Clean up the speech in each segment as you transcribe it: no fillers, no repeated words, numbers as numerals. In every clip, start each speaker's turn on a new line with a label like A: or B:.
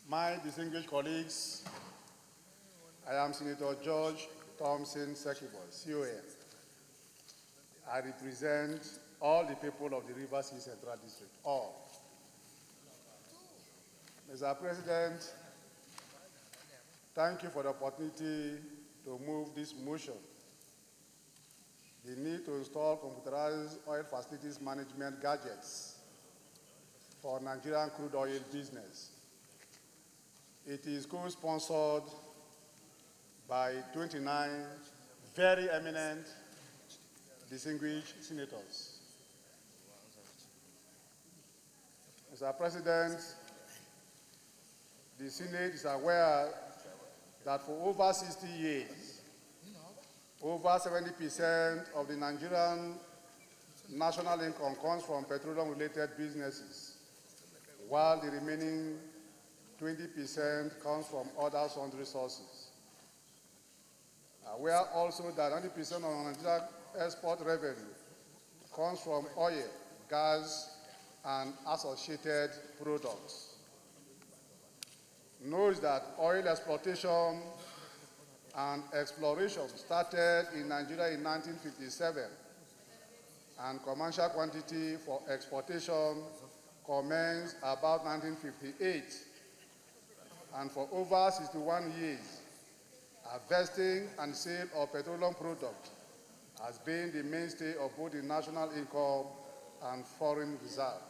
A: My distinguished colleagues, I am Senator George Thompson Sekibo, CON. I represent all the people of the Rivers East Central District, all. Mr. President, thank you for the opportunity to move this motion. The need to install computerized oil facilities management gadgets for Nigerian crude oil business. It is co-sponsored by 29 very eminent, distinguished senators. Mr. President, the Senate is aware that for over 60 years, over 70% of the Nigerian national income comes from petroleum-related businesses, while the remaining 20% comes from other sundry sources. We are also that 90% of Nigerian export revenue comes from oil, gas, and associated products. Knows that oil exploitation and exploration started in Nigeria in 1957, and commercial quantity for exportation commenced about 1958. And for over 61 years, harvesting and sale of petroleum products has been the mainstay of both the national income and foreign reserve.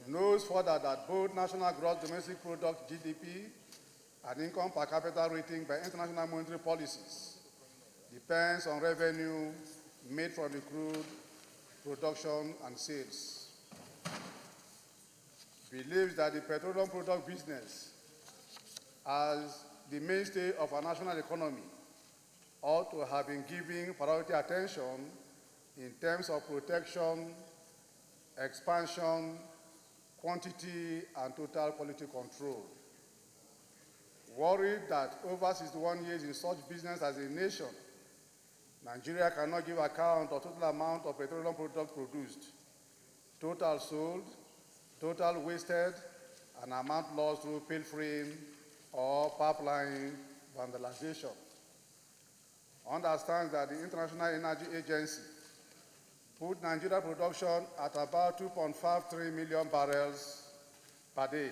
A: Knows further that both national gross domestic product (GDP) and income per capita rating by international monetary policies depends on revenue made from the crude production and sales. Believes that the petroleum product business, as the mainstay of our national economy, ought to have been given priority attention in terms of protection, expansion, quantity, and total quality control. Worried that over 61 years in such business as a nation, Nigeria cannot give account of total amount of petroleum products produced, total sold, total wasted, and amount lost through pilfering or pipeline vandalization. Understands that the International Energy Agency put Nigeria production at about 2.53 million barrels per day,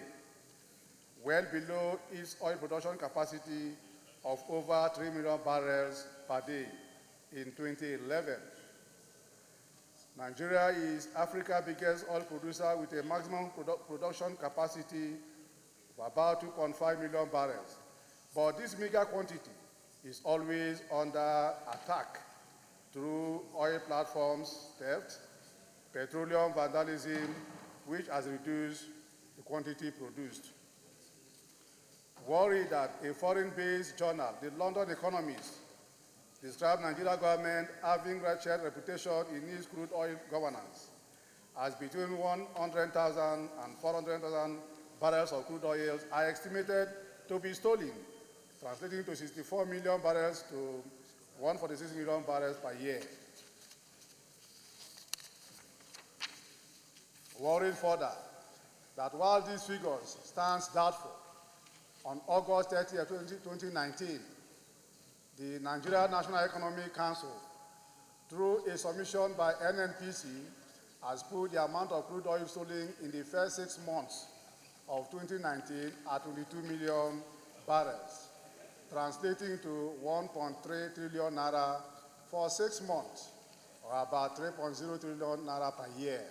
A: well below its oil production capacity of over 3 million barrels per day in 2011. Nigeria is Africa's biggest oil producer with a maximum production capacity of about 2.5 million barrels. But this meager quantity is always under attack through oil platforms theft, petroleum vandalism, which has reduced the quantity produced. Worried that a foreign-based journal, the London Economist, described Nigerian government having wretched reputation in its crude oil governance as between 100,000 and 400,000 barrels of crude oil are estimated to be stolen, translating to 64 million barrels to 146 million barrels per year. Worried further that while these figures stand doubtful, on August 30, 2019, the Nigeria National Economic Council, through a submission by NNPC, has put the amount of crude oil stolen in the first 6 months of 2019 at 22 million barrels, translating to 1.3 trillion naira for 6 months, or about 3.0 trillion naira per year.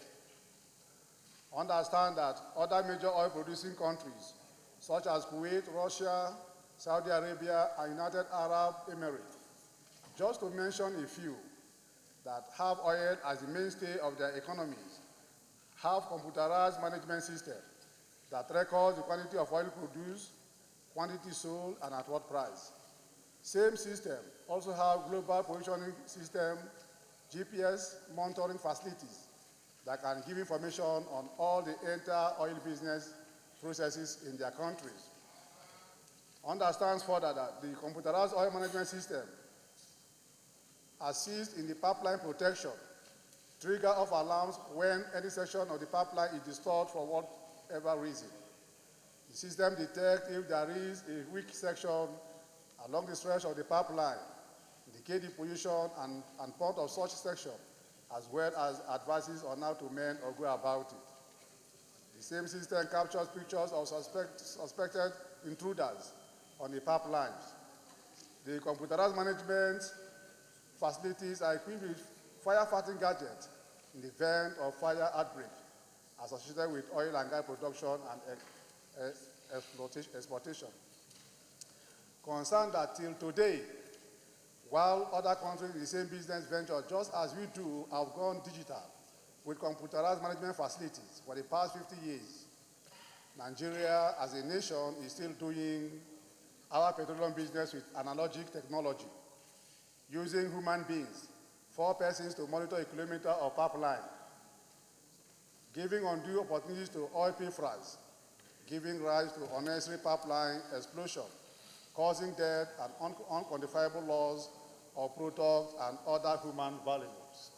A: Understand that other major oil-producing countries, such as Kuwait, Russia, Saudi Arabia, and United Arab Emirates, just to mention a few, that have oil as the mainstay of their economies, have computerized management system that records the quantity of oil produced, quantity sold, and at what price. Same system also have global positioning system, GPS monitoring facilities that can give information on all the entire oil business processes in their countries. Understands further that the computerized oil management system assists in the pipeline protection, trigger off alarms when any section of the pipeline is disturbed for whatever reason, The system detects if there is a weak section along the stretch of the pipeline, indicate the position and point of such section, as well as advices on how to mend or go about it. The same system captures pictures of suspected intruders on the pipelines. The computerized management facilities are equipped with firefighting gadgets in the event of fire outbreak associated with oil and gas production and exploitation. Concerned that till today, while other countries in the same business venture, just as we do, have gone digital with computerized management facilities for the past 50 years, Nigeria as a nation is still doing our petroleum business with analogic technology, using human beings, 4 persons to monitor a kilometer of pipeline, giving undue opportunities to oil pilferers, giving rise to unnecessary pipeline explosion, causing death and unquantifiable loss of products and other human valuables.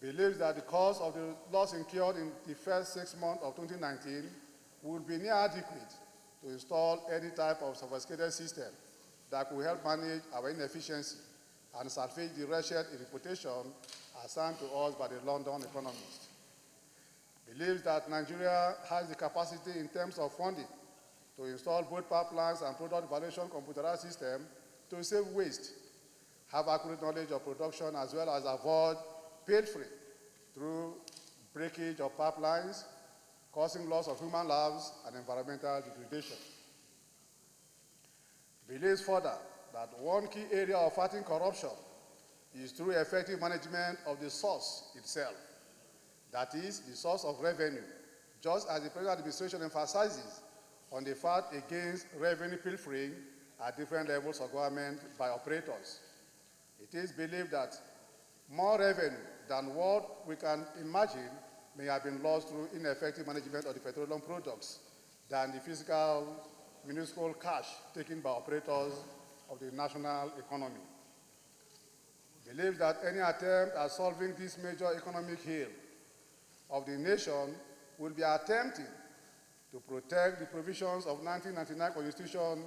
A: Believes that the cost of the loss incurred in the first 6 months of 2019 would be near adequate to install any type of sophisticated system that could help manage our inefficiency and salvage the wretched reputation assigned to us by the London Economist. Believes that Nigeria has the capacity in terms of funding to install both pipelines and product evaluation computerized system to save waste, have accurate knowledge of production, as well as avoid pilfering through breakage of pipelines, causing loss of human lives and environmental degradation. Believes further that one key area of fighting corruption is through effective management of the source itself, that is, the source of revenue, just as the present administration emphasizes on the fight against revenue pilfering at different levels of government by operators. It is believed that more revenue than what we can imagine may have been lost through ineffective management of the petroleum products than the physical municipal cash taken by operators of the national economy. Believes that any attempt at solving this major economic hill of the nation will be attempting to protect the provisions of 1999 Constitution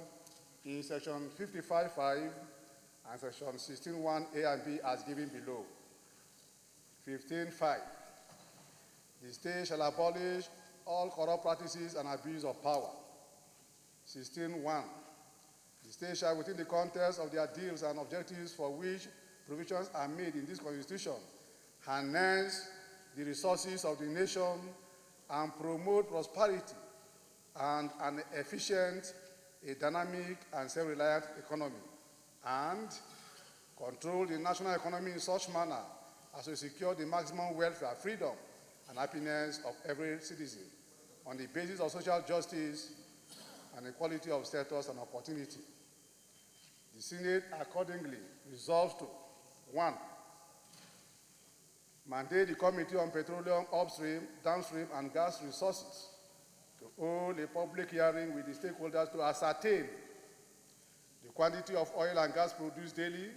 A: in Section 55(5) and Section 16(1)(a) and (b) as given below. 15(5). The state shall abolish all corrupt practices and abuse of power. 16(1). The state shall, within the context of their deals and objectives for which provisions are made in this Constitution, harness the resources of the nation and promote prosperity and an efficient, a dynamic, and self-reliant economy, and control the national economy in such manner as to secure the maximum welfare, freedom, and happiness of every citizen on the basis of social justice and equality of status and opportunity. The Senate accordingly resolves to 1. Mandate the Committee on Petroleum Upstream, Downstream, and Gas Resources to hold a public hearing with the stakeholders to ascertain the quantity of oil and gas produced daily,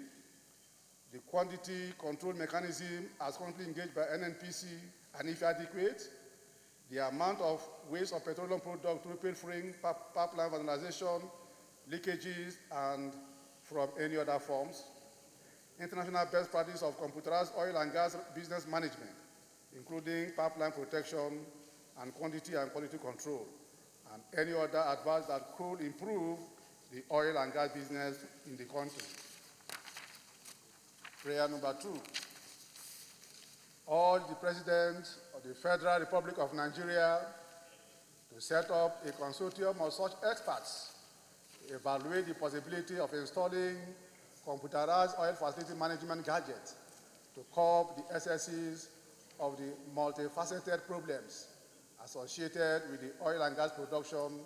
A: the quantity control mechanism as currently engaged by NNPC, and if adequate, the amount of waste of petroleum product through pilfering, pipeline vandalization, leakages, and from any other forms, international best practice of computerized oil and gas business management, including pipeline protection and quantity and quality control, and any other advice that could improve the oil and gas business in the country. Prayer number 2. Urge the President of the Federal Republic of Nigeria to set up a consortium of such experts to evaluate the possibility of installing computerized oil facility management gadgets to curb the excesses of the multifaceted problems associated with the oil and gas production,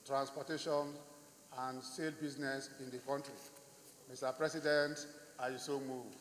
A: transportation, and sale business in the country. Mr. President, I so move.